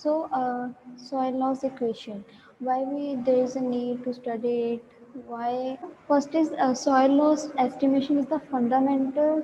Soil loss equation. Why there is a need to study it? Why? First is soil loss estimation is the fundamental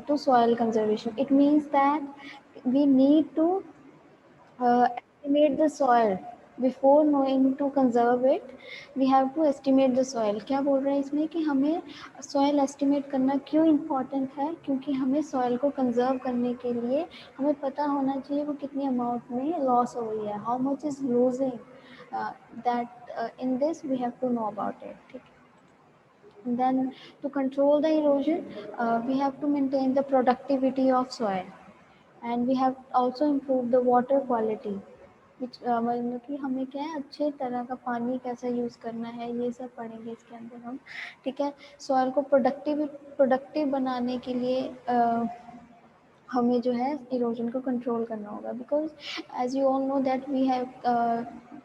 to soil conservation. It means that we need to estimate the soil before knowing to conserve it. We have to estimate the soil. क्या बोल रहे हैं इसमें कि हमें soil estimate करना क्यों important है, क्योंकि हमें soil को conserve करने के लिए हमें पता होना चाहिए वो कितनी amount में loss हो रही है, how much is losing, that in this we have to know about it. ठीक है. Then to control the erosion, we have to maintain the productivity of soil, and we have also improved the water quality, which मतलब कि हमें क्या है अच्छे तरह का पानी कैसे यूज़ करना है ये सब पढ़ेंगे इसके अंदर हम. ठीक है. सॉइल को प्रोडक्टिव बनाने के लिए हमें जो है इरोजन को कंट्रोल करना होगा, because as you all know that we have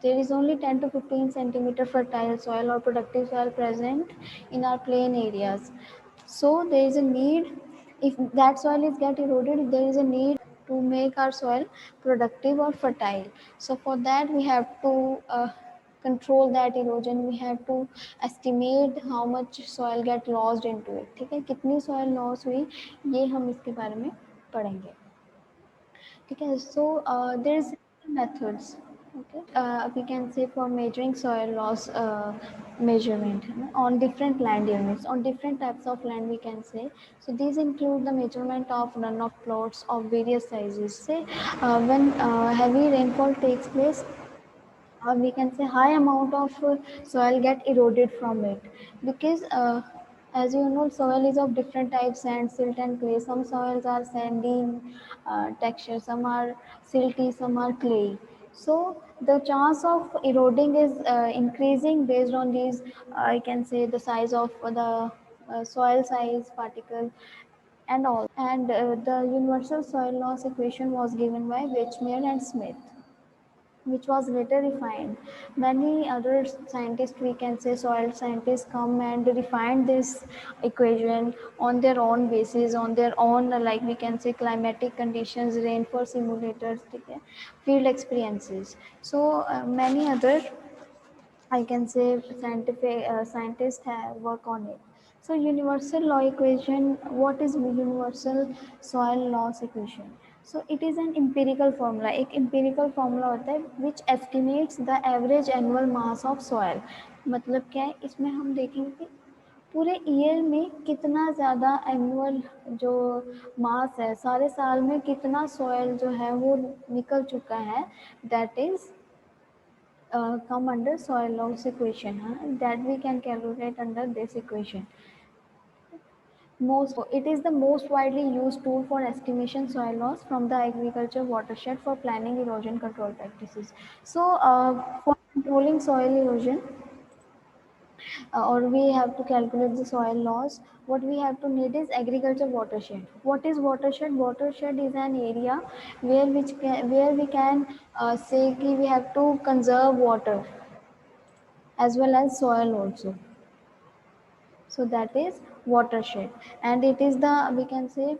there is only 10 to 15 centimeter fertile soil or productive soil present in our plain areas. So there is a need, if that soil is get eroded, there is a need to make our soil productive or fertile. So for that we have to control that erosion. We have to estimate how much soil get lost into it. ठीक है, कितनी soil loss हुई ये हम इसके बारे में पढ़ेंगे. ठीक है. So there is methods. Okay. We can say for measuring soil loss measurement on different land units, on different types of land we can say. So these include the measurement of runoff plots of various sizes. Say when heavy rainfall takes place, or we can say high amount of soil get eroded from it, because as you know soil is of different types: sand, silt and clay. Some soils are sandy in texture, some are silty, some are clay. So the chance of eroding is increasing based on these, I can say, the size of the soil size, particle and all. And the universal soil loss equation was given by Wechsmer and Smith, which was later refined. Many other scientists, we can say soil scientists, come and refined this equation on their own basis, on their own, like we can say climatic conditions, rainfall simulators, okay, field experiences. So many other, I can say, scientific scientists have work on it. So universal law equation. What is universal soil loss equation? So it is an empirical formula. एक empirical formula होता है which estimates the average annual mass of soil. मतलब क्या है इसमें हम देखेंगे कि पूरे ईयर में कितना ज़्यादा एनुअल जो मास है, सारे साल में कितना सॉयल जो है वो निकल चुका है, that is come under soil loss equation, that we can calculate under this equation. It is the most widely used tool for estimation soil loss from the agriculture watershed for planning erosion control practices. So for controlling soil erosion, or we have to calculate the soil loss, what we have to need is agriculture watershed. What is watershed? Watershed is an area where we can say कि we have to conserve water as well as soil also. So that is watershed, and it is the, we can say,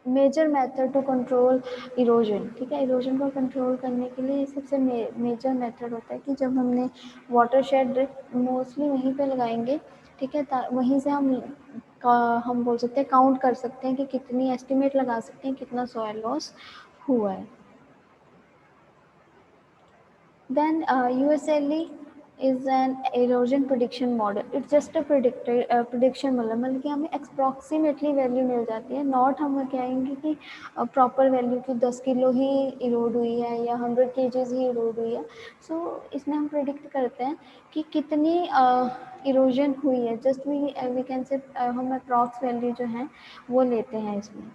major method to control erosion. ठीक है, erosion को control करने के लिए सबसे major method होता है कि जब हमने वाटर शेड मोस्टली वहीं पे लगाएंगे. ठीक है, वहीं से हम बोल सकते हैं, काउंट कर सकते हैं कि कितनी, एस्टिमेट लगा सकते हैं कितना सॉयल लॉस हुआ है. Then USLE is an erosion prediction model. It's just a prediction मतलब कि हमें approximately वैल्यू मिल जाती है, नॉट हम कहेंगे कि प्रॉपर वैल्यू की 10 किलो ही इरोड हुई है या 100 kgs ही इरोड हुई है. सो इसमें हम प्रिडिक्ट करते हैं कि कितनी इरोजन हुई है. जस्ट वी कैन से हम अप्रॉक्स वैल्यू जो है वो लेते हैं इसमें.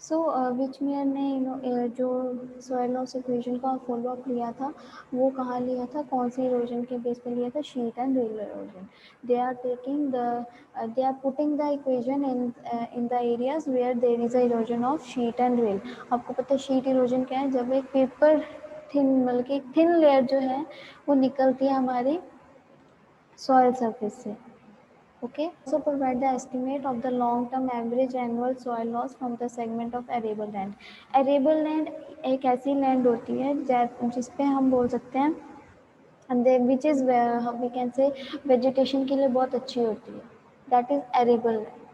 सो विचमेयर ने जो सॉइल लॉस इक्वेशन का फॉलो अप लिया था वो कहाँ लिया था, कौन सी इरोजन के बेस पे लिया था? Sheet and drill erosion. They are taking the they are putting the equation in the areas where there is a erosion of sheet and drill. आपको पता है शीट इरोजन क्या है? जब एक पेपर थिन, मतलब कि थिन लेयर जो है वो निकलती है हमारी सॉइल सरफेस से. Okay, so provide the estimate of the long-term average annual soil loss from the segment of arable land. Arable land एक ऐसी land होती है जिस पे हम बोल सकते हैं and they, which is where we can say vegetation के लिए बहुत अच्छी होती है, that is arable land.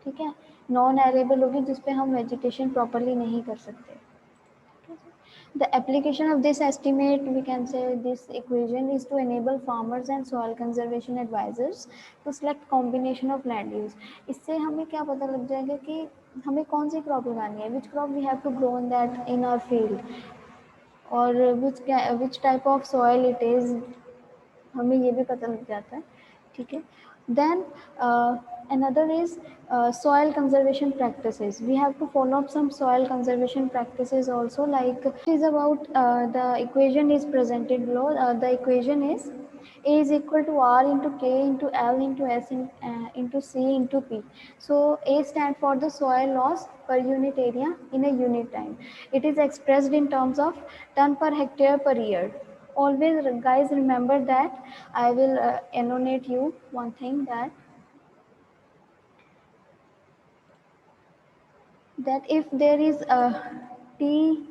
ठीक है, नॉन एरेबल होगी जिस पे हम वेजिटेशन प्रॉपरली नहीं कर सकते. The application of this estimate, we can say this equation, is to enable farmers and soil conservation advisors to select combination of land use. इससे हमें क्या पता लग जाएगा कि हमें कौन सी क्रॉप लगानी है, which crop we have to grow in that in our field, और which type of soil it is, हमें ये भी पता लग जाता है. ठीक है. Then another is soil conservation practices. We have to follow up some soil conservation practices also, like it is about the equation is presented below. The equation is A is equal to R into K into L into S into C into P. So A stands for the soil loss per unit area in a unit time. It is expressed in terms of ton per hectare per year. Always guys remember that. I will annotate you one thing, that if there is a T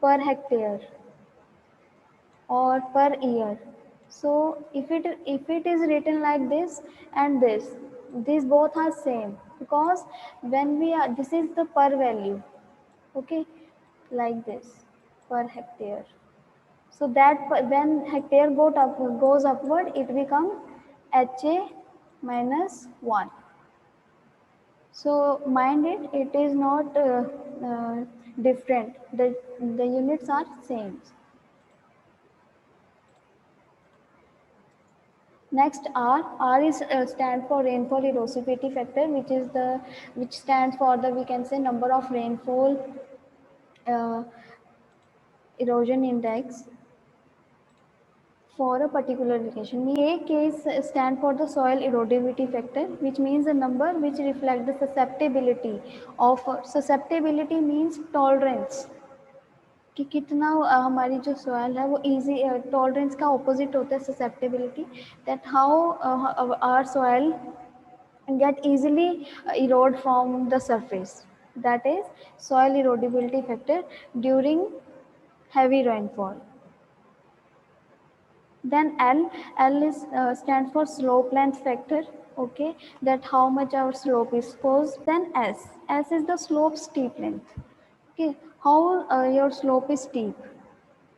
per hectare or per year, so if it is written like this and this, these both are same, because when we are, this is the per value, okay, like this, per hectare. So that when hectare goes upward, it becomes HA minus 1. So mind it, it is not different. The units are same. Next R. R is stand for rainfall erosivity factor, which stands for the, we can say, number of rainfall uh, erosion index for a particular location. K stand for the soil erodibility factor, which means a number which reflects the susceptibility of, susceptibility means tolerance, कि कितना हमारी जो soil है वो easy, tolerance का opposite होता है susceptibility, that how our soil get easily erode from the surface, that is soil erodibility factor during heavy rainfall. Then L is stands for slope length factor, okay, that how much our slope is exposed. Then S is the slope steep length, okay, how your slope is steep.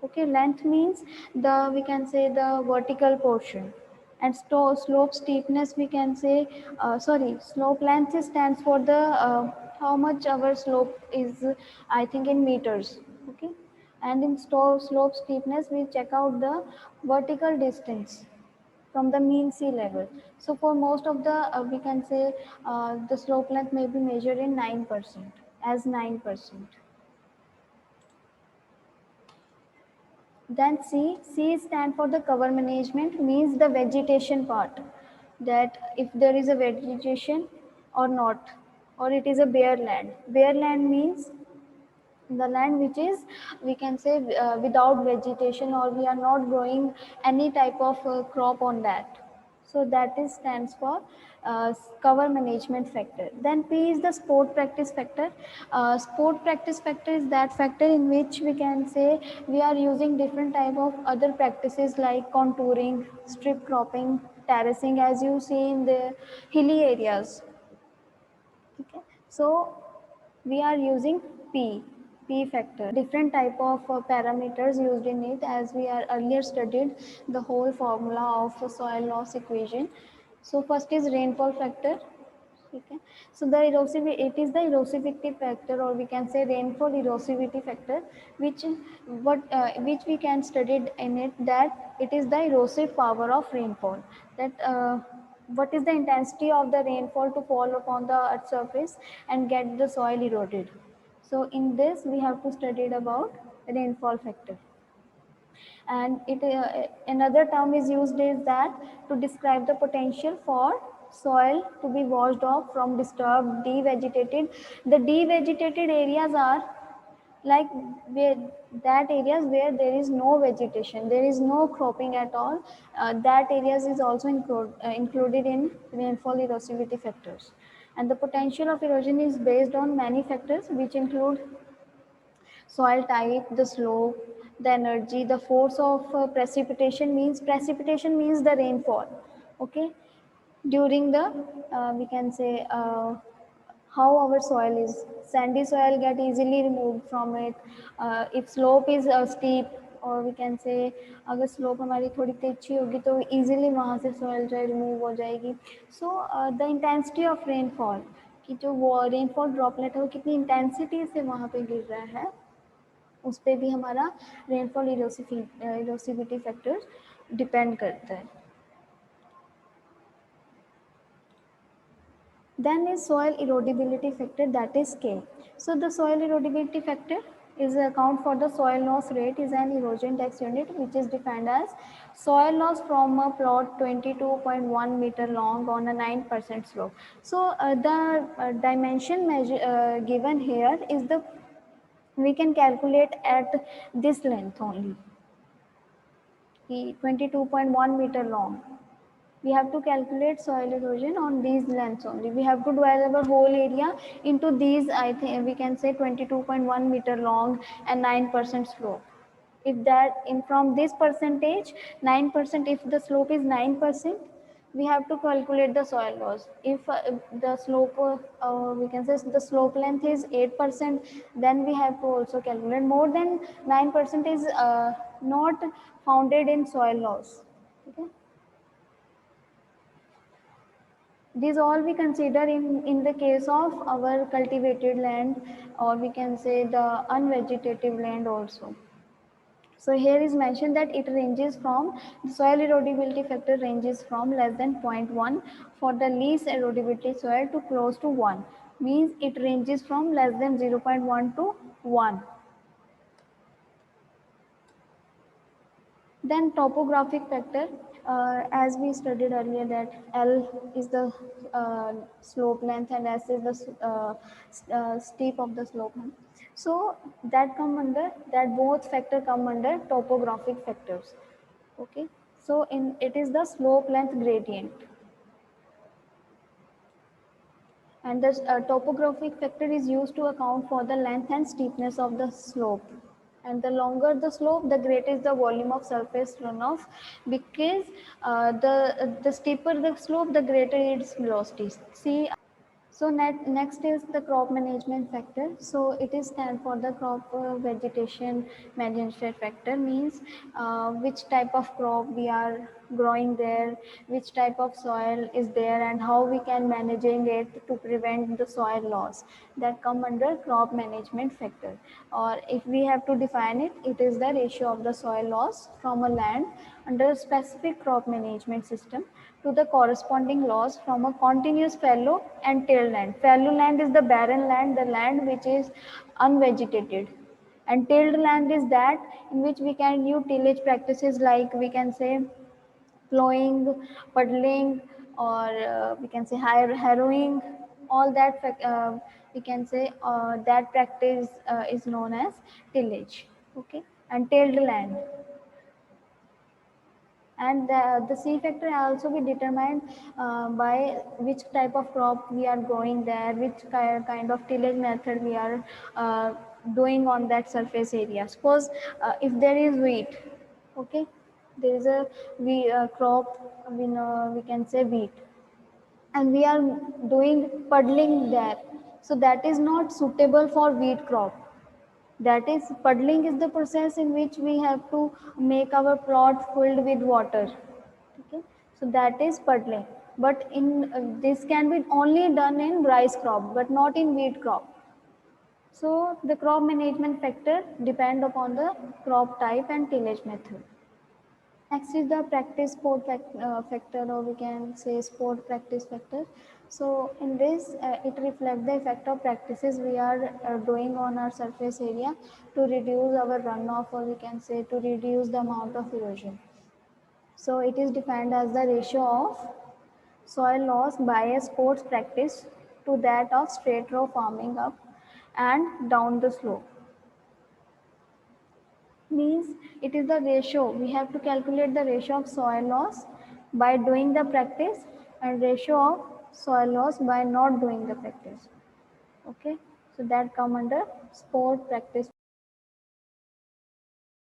Okay, length means the, we can say, the vertical portion, and slope steepness we can say, sorry, slope length stands for the how much our slope is, I think in meters, okay, and in slope steepness we check out the vertical distance from the mean sea level. So for most of the we can say the slope length may be measured in 9%, as 9%. Then C stand for the cover management, means the vegetation part, that if there is a vegetation or not, or it is a bare land. Bare land means the land which is, we can say, without vegetation, or we are not growing any type of crop on that. So that is stands for cover management factor. Then P is the sport practice factor. Sport practice factor is that factor in which we can say we are using different type of other practices like contouring, strip cropping, terracing, as you see in the hilly areas. Okay. So we are using P factor, different type of parameters used in it, as we are earlier studied the whole formula of soil loss equation. So first is rainfall factor. Okay. So the erosivity, it is the erosivity factor, or we can say rainfall erosivity factor, which which we can study in it, that it is the erosive power of rainfall, that what is the intensity of the rainfall to fall upon the earth's surface and get the soil eroded. So in this we have to study about rainfall factor. And it another term is used is that to describe the potential for soil to be washed off from disturbed devegetated. The devegetated areas are like where that areas where there is no vegetation, there is no cropping at all, that areas is also included in rainfall erosivity factors. And the potential of erosion is based on many factors which include soil type, the slope, the energy, the force of precipitation means the rainfall. Okay, during the we can say how our soil is. Sandy soil get easily removed from it. If slope is steep, और we can say अगर slope हमारी थोड़ी तिरछी होगी तो easily वहाँ से soil जो है remove हो जाएगी. So the intensity of rainfall, कि जो वो rainfall droplet है वो कितनी intensity से वहाँ पे गिर रहा है, उस पर भी हमारा rainfall erosivity factors डिपेंड करता है. Then is soil erodibility factor, that is K. So the soil erodibility factor is account for the soil loss rate is an erosion tax unit which is defined as soil loss from a plot 22.1 meter long on a 9% slope. So the dimension measure given here is the, we can calculate at this length only, 22.1 meter long. We have to calculate soil erosion on these lengths only. We have to divide our whole area into these, I think we can say 22.1 meter long and 9% slope. If that in from this percentage 9%, if the slope is 9%, we have to calculate the soil loss. If the slope we can say the slope length is 8%, then we have to also calculate. More than 9% is not founded in soil loss. Okay. These all we consider in the case of our cultivated land, or we can say the unvegetative land also. So here is mentioned that it ranges from, the soil erodibility factor ranges from less than 0.1 for the least erodibility soil to close to 1. Means it ranges from less than 0.1 to 1. Then topographic factor, as we studied earlier that L is the slope length and S is the steep of the slope length. So that come under, that both factor come under topographic factors. Okay, so in it is the slope length gradient. And the topographic factor is used to account for the length and steepness of the slope. And the longer the slope, the greater is the volume of surface runoff, because the steeper the slope, the greater its velocity. See, so next is the crop management factor. So it is stand for the crop vegetation management factor, means which type of crop we are growing there, which type of soil is there, and how we can managing it to prevent the soil loss. That come under crop management factor. Or if we have to define it, it is the ratio of the soil loss from a land under a specific crop management system to the corresponding loss from a continuous fallow and tilled land. Fallow land is the barren land, the land which is unvegetated. And tilled land is that in which we can use tillage practices like we can say plowing, puddling, or we can say harrowing. All that we can say that practice is known as tillage. Okay, and tilled land. And the C factor also be determined by which type of crop we are growing there, which kind of tillage method we are doing on that surface area. Suppose if there is wheat, okay, there is a crop, we can say wheat, and we are doing puddling there, so that is not suitable for wheat crop. That is, puddling is the process in which we have to make our plot filled with water. Okay, so that is puddling. But in this can be only done in rice crop, but not in wheat crop. So the crop management factor depend upon the crop type and tillage method. Next is the practice factor, or we can say sport practice factor. So in this, it reflects the effect of practices we are doing on our surface area to reduce our runoff, or we can say to reduce the amount of erosion. So it is defined as the ratio of soil loss by a sports practice to that of straight row farming up and down the slope. means it is the ratio. We have to calculate the ratio of soil loss by doing the practice and ratio of soil loss by not doing the practice. Okay, so that come under sport practice.